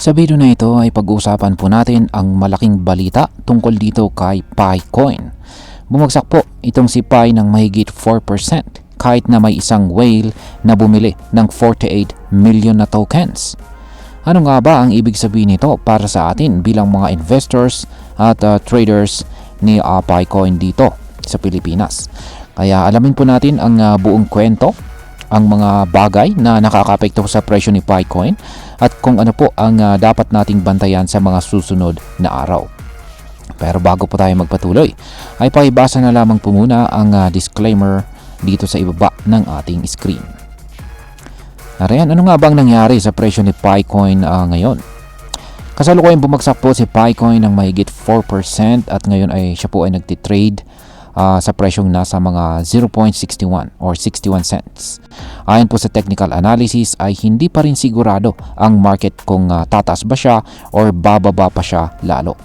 Sa video na ito ay pag-uusapan po natin ang malaking balita tungkol dito kay PiCoin. Bumagsak po itong si Pi ng mahigit 4% kahit na may isang whale na bumili ng 48 million na tokens. Ano nga ba ang ibig sabihin nito para sa atin bilang mga investors at traders ni PiCoin dito sa Pilipinas? Kaya alamin po natin ang buong kwento, ang mga bagay na nakakaapekto sa presyo ni PiCoin at kung ano po ang dapat nating bantayan sa mga susunod na araw. Pero bago po tayo magpatuloy, ay pakibasa na lamang po muna ang disclaimer dito sa ibaba ng ating screen. Nariyan, ano nga bang nangyari sa presyo ni PiCoin ngayon? Kasalukuyang bumagsak po si PiCoin ng mahigit 4% at ngayon ay siya po ay nagtitrade sa presyong nasa mga 0.61 or 61 cents. Ayon po sa technical analysis ay hindi pa rin sigurado ang market kung tataas ba siya or bababa pa siya lalo.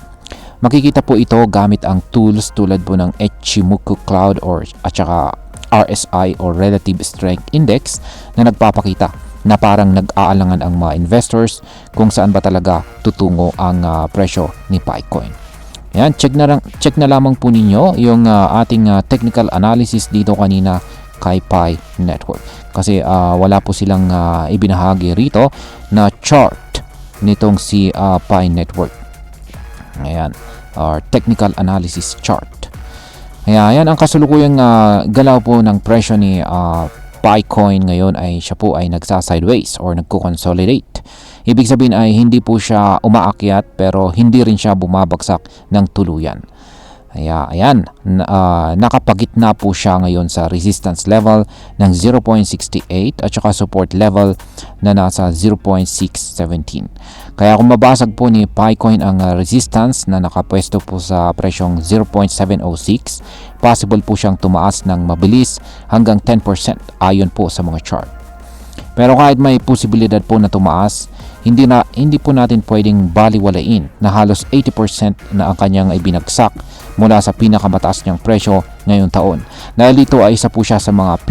Makikita po ito gamit ang tools tulad po ng Ichimoku Cloud at saka RSI or Relative Strength Index na nagpapakita na parang nag-aalangan ang mga investors kung saan ba talaga tutungo ang presyo ni PiCoin. Yan, check na lamang po ninyo yung ating technical analysis dito kanina kay Pi Network. Kasi wala po silang ibinahagi rito na chart nitong si Pi Network. Ayan, our technical analysis chart. Ayan, ang kasulukuyang galaw po ng presyo ni PiCoin ngayon ay siya po ay nagsa-sideways or nagko-consolidate. Ibig sabihin ay hindi po siya umaakyat pero hindi rin siya bumabagsak ng tuluyan. Ayan, nakapagitna po siya ngayon sa resistance level ng 0.68 at saka support level na nasa 0.617. Kaya kung mabasag po ni PiCoin ang resistance na nakapwesto po sa presyong 0.706, possible po siyang tumaas ng mabilis hanggang 10% ayon po sa mga chart. Pero kahit may posibilidad po na tumaas, hindi po natin pwedeng baliwalain na halos 80% na ang kanyang ay binagsak mula sa pinakamataas niyang presyo ngayong taon. Dahil ito ay isa po siya sa mga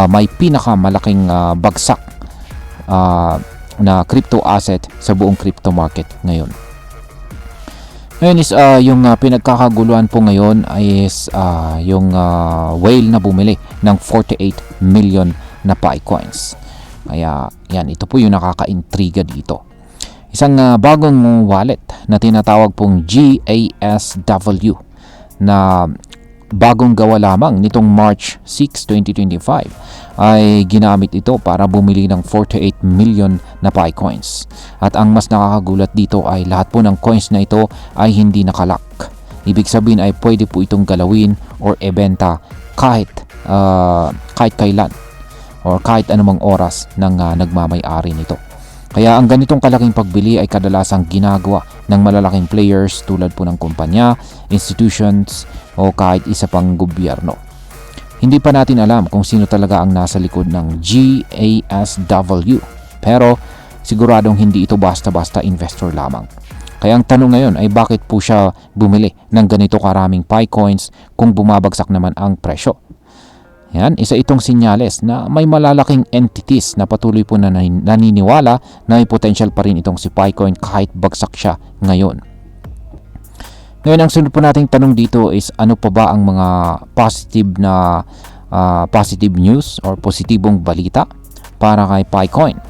may pinakamalaking bagsak na crypto asset sa buong crypto market ngayon. Ngayon is yung pinagkakaguluhan po ngayon is yung whale na bumili ng 48 million na PiCoins. Kaya yan, ito po yung nakaka-intriga dito. Isang bagong wallet na tinatawag pong GASW na bagong gawa lamang nitong March 6, 2025 ay ginamit ito para bumili ng 48 million na PiCoins. At ang mas nakakagulat dito ay lahat po ng coins na ito ay hindi nakalock. Ibig sabihin ay pwede po itong galawin or ibenta kahit kailan or kahit anumang oras ng nagmamay-ari nito. Kaya ang ganitong kalaking pagbili ay kadalasang ginagawa ng malalaking players tulad po ng kumpanya, institutions o kahit isa pang gobyerno. Hindi pa natin alam kung sino talaga ang nasa likod ng GASW, pero siguradong hindi ito basta-basta investor lamang. Kaya ang tanong ngayon ay bakit po siya bumili ng ganito karaming PiCoins kung bumabagsak naman ang presyo? Yan, isa itong sinyales na may malalaking entities na patuloy po na naniniwala na may potential pa rin itong si PiCoin kahit bagsak siya ngayon. Ngayon, ang sunod po nating tanong dito is ano pa ba ang mga positive news or positibong balita para kay PiCoin?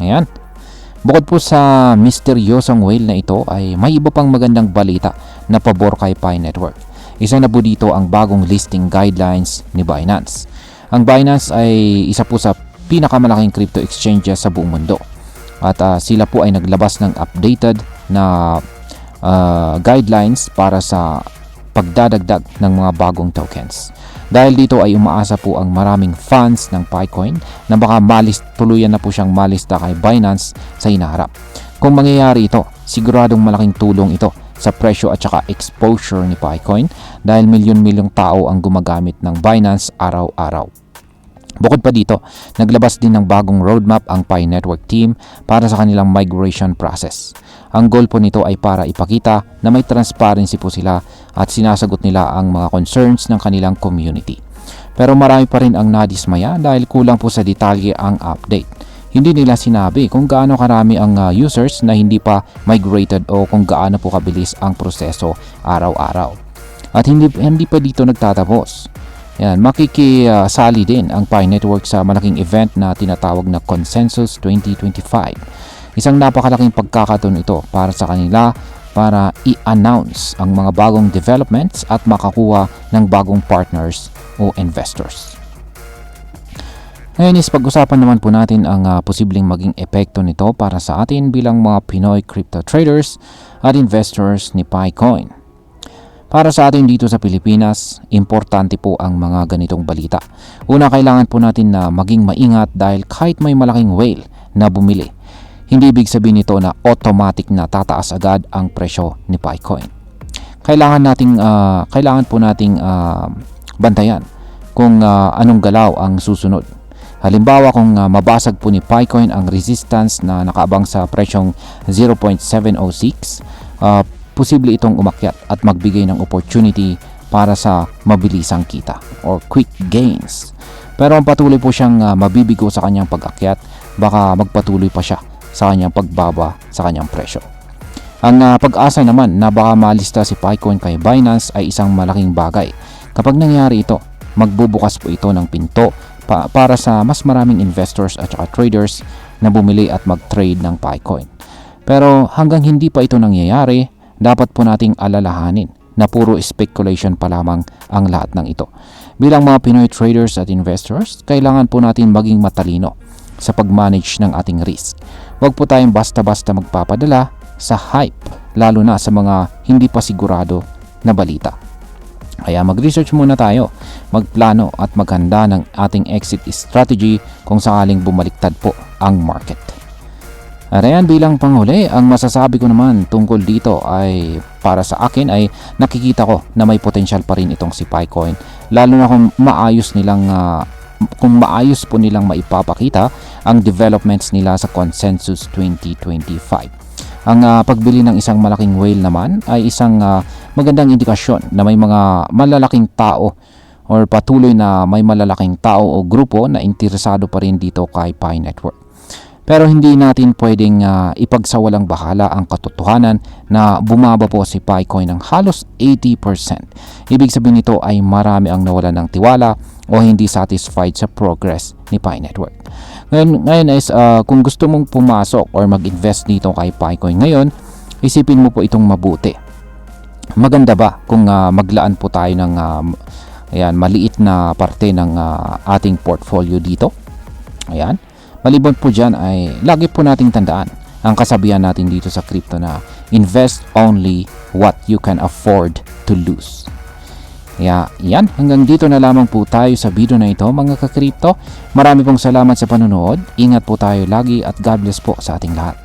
Ngayon, bukod po sa misteryosong whale na ito ay may iba pang magandang balita na pabor kay Pi Network. Isa na po dito ang bagong listing guidelines ni Binance. Ang Binance ay isa po sa pinakamalaking crypto exchanges sa buong mundo. At sila po ay naglabas ng updated na guidelines para sa pagdadagdag ng mga bagong tokens. Dahil dito ay umaasa po ang maraming fans ng PiCoin na baka tuluyan na po siyang malista kay Binance sa hinaharap. Kung mangyayari ito, siguradong malaking tulong ito sa presyo at saka exposure ni PiCoin dahil milyon-milyong tao ang gumagamit ng Binance araw-araw. Bukod pa dito, naglabas din ng bagong roadmap ang Pi Network team para sa kanilang migration process. Ang goal po nito ay para ipakita na may transparency po sila at sinasagot nila ang mga concerns ng kanilang community. Pero marami pa rin ang nadismaya dahil kulang po sa detalye ang update. hindi nila sinabi kung gaano karami ang users na hindi pa migrated o kung gaano po kabilis ang proseso araw-araw. At hindi pa dito nagtatapos. Yan, makikisali din ang Pi Network sa malaking event na tinatawag na Consensus 2025. Isang napakalaking pagkakataon ito para sa kanila para i-announce ang mga bagong developments at makakuha ng bagong partners o investors. Ngayon is pag-usapan naman po natin ang posibleng maging epekto nito para sa atin bilang mga Pinoy crypto traders at investors ni PiCoin. Para sa atin dito sa Pilipinas, importante po ang mga ganitong balita. Una, kailangan po natin na maging maingat dahil kahit may malaking whale na bumili, hindi ibig sabihin nito na automatic na tataas agad ang presyo ni PiCoin. Kailangan po nating bantayan kung anong galaw ang susunod. Halimbawa, kung mabasag po ni PiCoin ang resistance na nakaabang sa presyong 0.706, posible itong umakyat at magbigay ng opportunity para sa mabilisang kita or quick gains. Pero ang patuloy po siyang mabibigo sa kanyang pag-akyat, baka magpatuloy pa siya sa kanyang pagbaba sa kanyang presyo. Ang pag-asa naman na baka malista si PiCoin kay Binance ay isang malaking bagay. Kapag nangyari ito, magbubukas po ito ng pinto para sa mas maraming investors at saka traders na bumili at mag-trade ng PiCoin. Pero hanggang hindi pa ito nangyayari, dapat po nating alalahanin na puro speculation pa lamang ang lahat ng ito. Bilang mga Pinoy traders at investors, kailangan po natin maging matalino sa pag-manage ng ating risk. Huwag po tayong basta-basta magpapadala sa hype, lalo na sa mga hindi pa sigurado na balita. Kaya mag-research muna tayo, magplano at maghanda ng ating exit strategy kung sakaling bumaliktad po ang market. At ayan, bilang panghuli, ang masasabi ko naman tungkol dito ay para sa akin ay nakikita ko na may potential pa rin itong si PiCoin, lalo na kung maayos po nilang maipapakita ang developments nila sa Consensus 2025. Ang pagbili ng isang malaking whale naman ay isang magandang indikasyon na may mga malalaking tao or patuloy na may malalaking tao o grupo na interesado pa rin dito kay Pi Network. Pero hindi natin pwedeng ipagsawalang bahala ang katotohanan na bumaba po si PiCoin ng halos 80%. Ibig sabihin nito ay marami ang nawalan ng tiwala o hindi satisfied sa progress ni Pi Network. Ngayon is kung gusto mong pumasok or mag-invest dito kay PiCoin ngayon, isipin mo po itong mabuti. Maganda ba kung maglaan po tayo ng maliit na parte ng ating portfolio dito? Ayan. Maliban po dyan ay lagi po nating tandaan ang kasabihan natin dito sa crypto na invest only what you can afford to lose. Yan, hanggang dito na lamang po tayo sa video na ito mga ka-crypto. Marami pong salamat sa panonood. Ingat po tayo lagi at God bless po sa ating lahat.